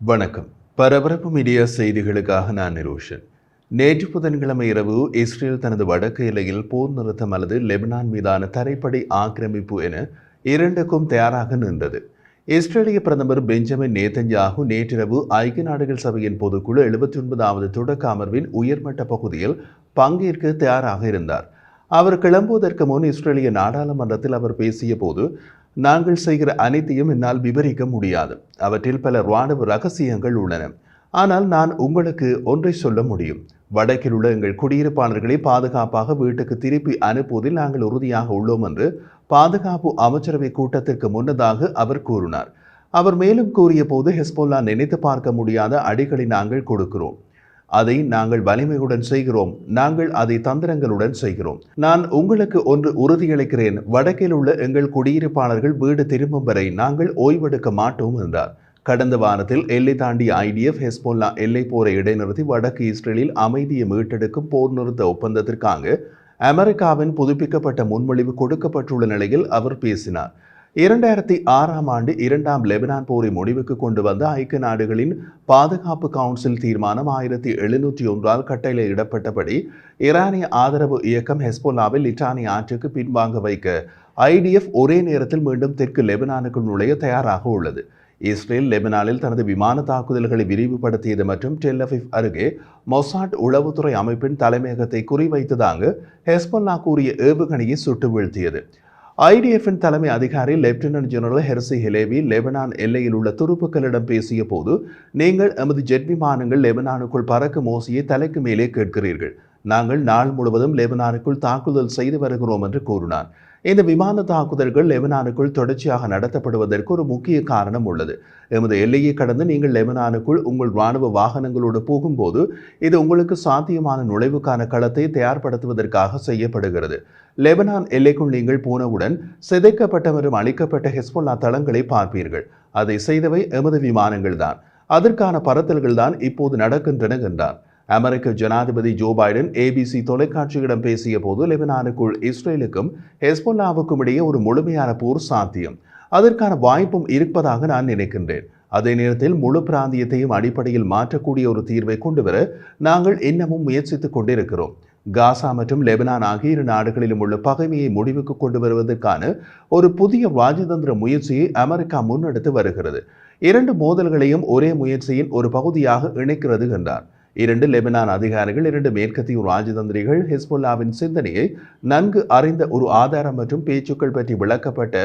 வணக்கம். பரபரப்பு மீடியா செய்திகளுக்காக நான் நிரோஷன். நேற்று புதன்கிழமை இரவு இஸ்ரேல் தனது வடக்கு எல்லையில் போர் நிறுத்தம் அல்லது லெபனான் மீதான தரைப்படை ஆக்கிரமிப்பு என இரண்டுக்கும் தயாராக நின்றது. இஸ்ரேலிய பிரதமர் பெஞ்சமின் நேதன்யாகு நேற்றிரவு ஐக்கிய நாடுகள் சபையின் பொதுக்குழு 79வது தொடக்க அமர்வின் உயர்மட்ட பகுதியில் பங்கேற்க தயாராக இருந்தார். அவர் கிளம்புவதற்கு முன் இஸ்ரேலிய நாடாளுமன்றத்தில் அவர் பேசிய போது, நாங்கள் செய்கிற அனைத்தையும் என்னால் விவரிக்க முடியாது. அவற்றில் பல இராணுவ ரகசியங்கள் உள்ளன. ஆனால் நான் உங்களுக்கு ஒன்றை சொல்ல முடியும். வடக்கில் உள்ள எங்கள் குடியிருப்பாளர்களை பாதுகாப்பாக வீட்டுக்கு திருப்பி அனுப்புவதில் நாங்கள் உறுதியாக உள்ளோம் என்று பாதுகாப்பு அமைச்சரவை கூட்டத்திற்கு முன்னதாக அவர் கூறினார். அவர் மேலும் கூறிய போது, ஹெஸ்போல்லா நினைத்து பார்க்க முடியாத அடிகளை நாங்கள் கொடுக்கிறோம். அதை நாங்கள் வலிமையுடன் செய்கிறோம். நாங்கள் அதை தந்திரங்களுடன் செய்கிறோம். நான் உங்களுக்கு ஒன்று உறுதியளிக்கிறேன். வடக்கில் உள்ள எங்கள் குடியிருப்பாளர்கள் வீடு திரும்பும் வரை நாங்கள் ஓய்வெடுக்க மாட்டோம் என்றார். கடந்த வாரத்தில் எல்லை தாண்டிய ஐடிஎஃப் ஹெஸ்போல்லா எல்லை போரை இடைநிறுத்தி வடக்கு இஸ்ரேலில் அமைதியை மீட்டெடுக்கும் போர் நிறுத்த ஒப்பந்தத்திற்காக அமெரிக்காவின் புதுப்பிக்கப்பட்ட முன்மொழிவு கொடுக்கப்பட்டுள்ள நிலையில் அவர் பேசினார். 2006ஆம் ஆண்டு 2ஆம் லெபனான் போரை முடிவுக்கு கொண்டு வந்த ஐக்கிய நாடுகளின் பாதுகாப்பு கவுன்சில் தீர்மானம் 1701 கட்டளையிடப்பட்டபடி ஈரானிய ஆதரவு இயக்கம் ஹெஸ்போல்லாவில் லிட்டானி ஆற்றுக்கு பின்வாங்க வைக்க ஐடிஎஃப் ஒரே நேரத்தில் மீண்டும் தெற்கு லெபனானுக்குள் நுழைய தயாராக உள்ளது. இஸ்ரேல் லெபனானில் தனது விமான தாக்குதல்களை விரிவுபடுத்தியது மற்றும் டெல் அவிவ் அருகே மொசாட் உளவுத்துறை அமைப்பின் தலைமையகத்தை குறிவைத்ததாக ஹெஸ்போல்லா கூறிய ஏவுகணையை சுட்டு வீழ்த்தியது. ஐடிஎஃப்பின் தலைமை அதிகாரி லெப்டினன்ட் ஜெனரல் ஹெர்சி ஹெலேவி லெபனான் எல்லையில் உள்ள துருப்புக்களிடம் பேசிய போது, நீங்கள் எமது ஜெட் விமானங்கள் லெபனானுக்குள் பறக்கும் ஓசையை தலைக்கு மேலே கேட்கிறீர்கள். நாங்கள் நாள் முழுவதும் லெபனானுக்குள் தாக்குதல் செய்து வருகிறோம் என்று கூறினார். இந்த விமான தாக்குதல்கள் லெபனானுக்குள் தொடர்ச்சியாக நடத்தப்படுவதற்கு ஒரு முக்கிய காரணம் உள்ளது. எமது எல்லையை கடந்து நீங்கள் லெபனானுக்குள் உங்கள் இராணுவ வாகனங்களோடு போகும்போது இது உங்களுக்கு சாத்தியமான நுழைவுக்கான களத்தை தயார்படுத்துவதற்காக செய்யப்படுகிறது. லெபனான் எல்லைக்குள் நீங்கள் போனவுடன் சிதைக்கப்பட்ட மற்றும் அழிக்கப்பட்ட ஹெஸ்போல்லா தளங்களை பார்ப்பீர்கள். அதை செய்தவை எமது விமானங்கள் தான். அதற்கான பறத்தல்கள் தான் இப்போது நடக்கின்றன என்றார். அமெரிக்க ஜனாதிபதி ஜோ பைடன் ABC தொலைக்காட்சியிடம் பேசிய போது, லெபனானுக்குள் இஸ்ரேலுக்கும் ஹெஸ்போல்லாவுக்கும் இடையே ஒரு முழுமையான போர் சாத்தியம், அதற்கான வாய்ப்பும் இருப்பதாக நான் நினைக்கின்றேன். அதே நேரத்தில் முழு பிராந்தியத்தையும் அடிப்படையில் மாற்றக்கூடிய ஒரு தீர்வை கொண்டுவர நாங்கள் இன்னமும் முயற்சித்துக் கொண்டிருக்கிறோம். காசா மற்றும் லெபனான் ஆகிய இரு நாடுகளிலும் உள்ள பகைமையை முடிவுக்கு கொண்டு வருவதற்கான ஒரு புதிய ராஜதந்திர முயற்சியை அமெரிக்கா முன்னெடுத்து வருகிறது. இரண்டு மோதல்களையும் ஒரே முயற்சியின் ஒரு பகுதியாக இணைக்கிறது என்றார். 2 லெபனான் அதிகாரிகள், 2 மேற்கத்திய ராஜதந்திரிகள் ஹெஸ்போல்லாவின் சிந்தனையை நன்கு அறிந்த ஒரு ஆதாரம் மற்றும் பேச்சுக்கள் பற்றி விளக்கப்பட்ட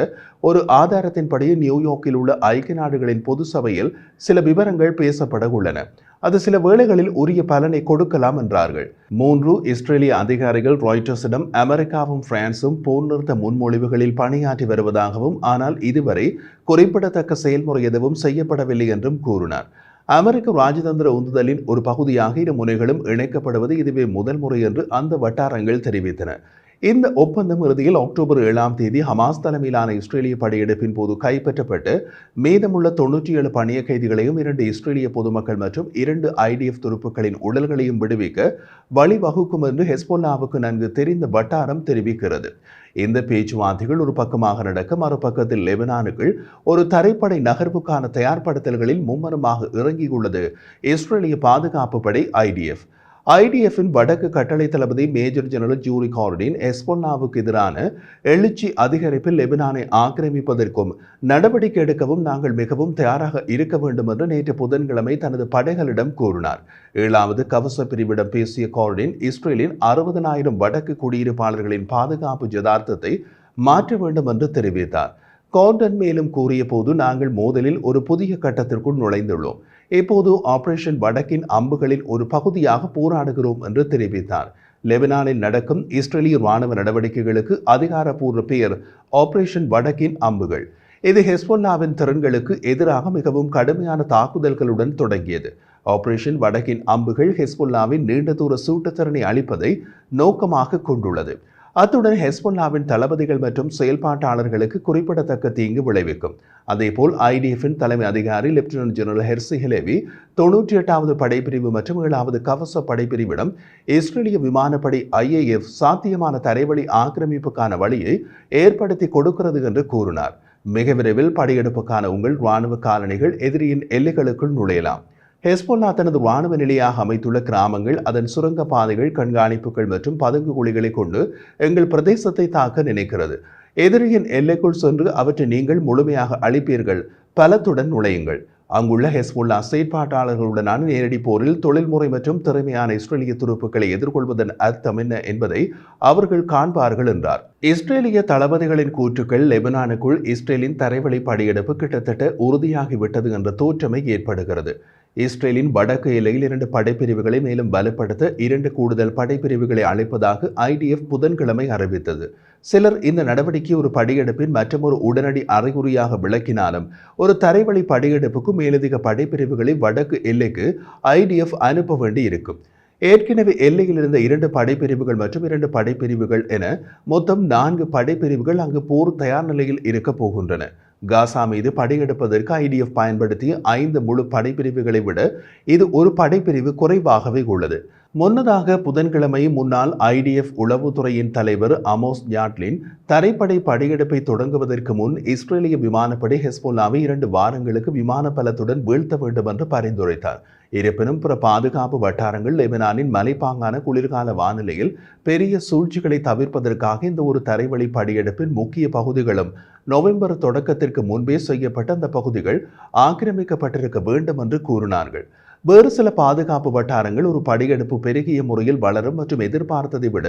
ஒரு ஆதாரத்தின்படி நியூயார்க்கில் உள்ள ஐக்கிய நாடுகளின் பொது சபையில் சில விவரங்கள் பேசப்பட உள்ளன. அது சில வேளைகளில் உரிய பலனை கொடுக்கலாம் என்றார்கள். 3 இஸ்ரேலிய அதிகாரிகள் ராய்ட்டர்ஸிடம் அமெரிக்காவும் பிரான்சும் போர் நிறுத்த முன்மொழிவுகளில் பணியாற்றி வருவதாகவும், ஆனால் இதுவரை குறிப்பிடத்தக்க செயல்முறை எதுவும் செய்யப்படவில்லை என்றும் கூறினார். அமெரிக்க ராஜதந்திர உந்துதலின் ஒரு பகுதியாக இரு முனைகளும் இணைக்கப்படுவது இதுவே முதல் முறை என்று அந்த வட்டாரங்கள் தெரிவித்தன. இந்த ஒப்பந்தம் இறுதியில் அக்டோபர் 7ஆம் தேதி ஹமாஸ் தலைமையிலான இஸ்ரேலிய படையெடுப்பின் போது கைப்பற்றப்பட்டு மீதமுள்ள 97 பணிய கைதிகளையும் 2 இஸ்ரேலிய பொதுமக்கள் மற்றும் 2 IDF துருப்புக்களின் உடல்களையும் விடுவிக்க வழிவகுக்கும் என்று ஹெஸ்போல்லாவுக்கு நன்கு தெரிந்த வட்டாரம் தெரிவிக்கிறது. இந்த பேச்சுவார்த்தைகள் ஒரு பக்கமாக நடக்க, மறுபக்கத்தில் லெபனானுக்குள் ஒரு தரைப்படை நகர்வுக்கான தயார்படுத்தல்களில் மும்முரமாக இறங்கியுள்ளது இஸ்ரேலிய பாதுகாப்பு படை ஐடிஎஃப்பின் வடக்கு கட்டளை தளபதி மேஜர் ஜெனரல் ஜூரி கார்டின் ஹெஸ்போல்லாவுக்கு எதிரான எழுச்சி அதிகரிப்பில் லெபனானை ஆக்கிரமிப்பதற்கும் நடவடிக்கை எடுக்கவும் நாங்கள் மிகவும் தயாராக இருக்க வேண்டும் என்று நேற்று புதன்கிழமை தனது படைகளிடம் கூறினார். 7வது கவச பிரிவிடம் பேசிய கார்டின், இஸ்ரேலின் 60,000 வடக்கு குடியிருப்பாளர்களின் பாதுகாப்பு யதார்த்தத்தை மாற்ற வேண்டும் என்று தெரிவித்தார். கார்டன் மேலும் கூறிய போது, நாங்கள் மோதலில் ஒரு புதிய கட்டத்திற்குள் நுழைந்துள்ளோம். இப்போது ஆபரேஷன் வடக்கின் அம்புகளின் ஒரு பகுதியாக போராடுகிறோம் என்று தெரிவித்தார். லெபனானில் நடக்கும் இஸ்ரேலிய இராணுவ நடவடிக்கைகளுக்கு அதிகாரப்பூர்வ பெயர் ஆபரேஷன் வடக்கின் அம்புகள். இது ஹெஸ்போல்லாவின் திறன்களுக்கு எதிராக மிகவும் கடுமையான தாக்குதல்களுடன் தொடங்கியது. ஆபரேஷன் வடக்கின் அம்புகள் ஹெஸ்போல்லாவின் நீண்ட தூர சூட்டுத்திறனை அளிப்பதை நோக்கமாக கொண்டுள்ளது. அத்துடன் ஹெஸ்போல்லாவின் தளபதிகள் மற்றும் செயல்பாட்டாளர்களுக்கு குறிப்பிடத்தக்க தீங்கு விளைவிக்கும். அதேபோல் ஐடிஎஃப்பின் தலைமை அதிகாரி லெப்டினன்ட் ஜெனரல் ஹெர்சி ஹெலேவி 98வது படைப்பிரிவு மற்றும் 7வது கவச படைப்பிரிவிடம் இஸ்ரேலிய விமானப்படை IAF சாத்தியமான தரைவழி ஆக்கிரமிப்புக்கான வழியை ஏற்படுத்தி கொடுக்கிறது என்று கூறினார். மிக விரைவில் படையெடுப்புக்கான உங்கள் இராணுவ காலணிகள் எதிரியின் எல்லைகளுக்குள் நுழையலாம். ஹெஸ்போல்லா தனது இராணுவ நிலையாக அமைத்துள்ள கிராமங்கள், அதன் சுரங்க பாதைகள், கண்காணிப்புகள் மற்றும் பதுங்கு குழிகளை கொண்டு எங்கள் பிரதேசத்தை தாக்க நினைக்கிறது. எதிரியின் எல்லைக்குள் சென்று அவற்றை நீங்கள் முழுமையாக அழிப்பீர்கள். பலத்துடன் நுழையுங்கள். அங்குள்ள ஹெஸ்போல்லா செயற்பாட்டாளர்களுடனான நேரடி போரில் தொழில்முறை மற்றும் திறமையான இஸ்ரேலிய துருப்புக்களை எதிர்கொள்வதன் அர்த்தம் என்ன என்பதை அவர்கள் காண்பார்கள் என்றார். இஸ்ரேலிய தளபதிகளின் கூற்றுக்கள் லெபனானுக்குள் இஸ்ரேலின் தரைவழி படையெடுப்பு கிட்டத்தட்ட உறுதியாகிவிட்டது என்ற தோற்றமை ஏற்படுகிறது. இஸ்ரேலின் வடக்கு எல்லையில் 2 படைப்பிரிவுகளை மேலும் பலப்படுத்த 2 கூடுதல் படைப்பிரிவுகளை அழைப்பதாக IDF புதன்கிழமை அறிவித்தது. சிலர் இந்த நடவடிக்கை ஒரு படையெடுப்பின் மற்றொரு உடனடி அறிகுறியாக விளக்கினாலும், ஒரு தரைவழி படையெடுப்புக்கு மேலதிக படைப்பிரிவுகளை வடக்கு எல்லைக்கு IDF அனுப்ப வேண்டி இருக்கும். ஏற்கனவே எல்லையில் இருந்த 2 படைப்பிரிவுகள் மற்றும் 2 படைப்பிரிவுகள் என மொத்தம் 4 படைப்பிரிவுகள் அங்கு போர் தயார் நிலையில் இருக்க போகின்றன. காசா மீது படையெடுப்பதற்கு IDF பயன்படுத்திய 5 முழு படைப்பிரிவுகளை விட இது ஒரு படைப்பிரிவு குறைவாகவே உள்ளது. முன்னதாக புதன்கிழமை முன்னாள் IDF உளவுத்துறையின் தலைவர் அமோஸ் யாட்லின் தரைப்படை படையெடுப்பை தொடங்குவதற்கு முன் இஸ்ரேலிய விமானப்படை ஹெஸ்போல்லாவை 2 வாரங்களுக்கு விமான பலத்துடன் வீழ்த்த வேண்டும் என்று பரிந்துரைத்தார். இருப்பினும் பிற பாதுகாப்பு வட்டாரங்கள் லெபனானின் மலைப்பாங்கான குளிர்கால வானிலையில் பெரிய சூழ்ச்சிகளை தவிர்ப்பதற்காக இந்த ஒரு தரைவழி படையெடுப்பின் முக்கிய பகுதிகளும் நவம்பர் தொடக்கத்திற்கு முன்பே செய்யப்பட்ட அந்த பகுதிகள் ஆக்கிரமிக்கப்பட்டிருக்க வேண்டும் என்று கூறினார்கள். வேறு சில பாதுகாப்பு வட்டாரங்கள் ஒரு படையெடுப்பு பெருகிய முறையில் வளரும் மற்றும் எதிர்பார்த்ததை விட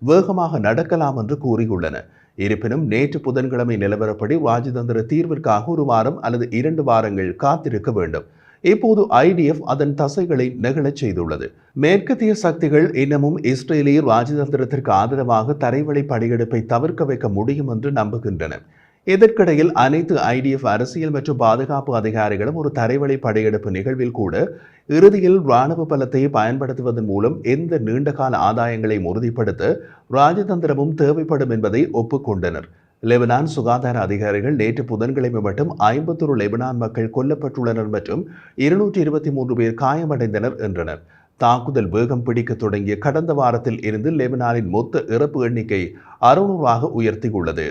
வேகமாக நடக்கலாம் என்று கூறியுள்ளன. இருப்பினும் நேற்று புதன்கிழமை நிலவரப்படி ராஜதந்திர தீர்விற்காக 1 வாரம் அல்லது 2 வாரங்கள் காத்திருக்க வேண்டும். இப்போது IDF அதன் தசைகளை நெகிழச் செய்துள்ளது. மேற்கத்திய சக்திகள் இன்னமும் இஸ்ரேலிய ராஜதந்திரத்திற்கு ஆதரவாக தரைவழி படையெடுப்பை தவிர்க்க வைக்க முடியும் என்று நம்புகின்றன. இதற்கிடையில் அனைத்து IDF அரசியல் மற்றும் பாதுகாப்பு அதிகாரிகளும் ஒரு தரைவழி படையெடுப்பு நிகழ்வில் கூட இறுதியில் இராணுவ பலத்தை பயன்படுத்துவதன் மூலம் எந்த நீண்டகால ஆதாயங்களை உறுதிப்படுத்த ராஜதந்திரமும் தேவைப்படும் என்பதை ஒப்புக்கொண்டனர். லெபனான் சுகாதார அதிகாரிகள் நேற்று புதன்கிழமை மட்டும் 51 லெபனான் மக்கள் கொல்லப்பட்டுள்ளனர் மற்றும் 223 பேர் காயமடைந்தனர் என்றனர். தாக்குதல் வேகம் பிடிக்க தொடங்கிய கடந்த வாரத்தில் இருந்து லெபனானின் மொத்த இறப்பு எண்ணிக்கை 600ஆக உயர்த்தியுள்ளது.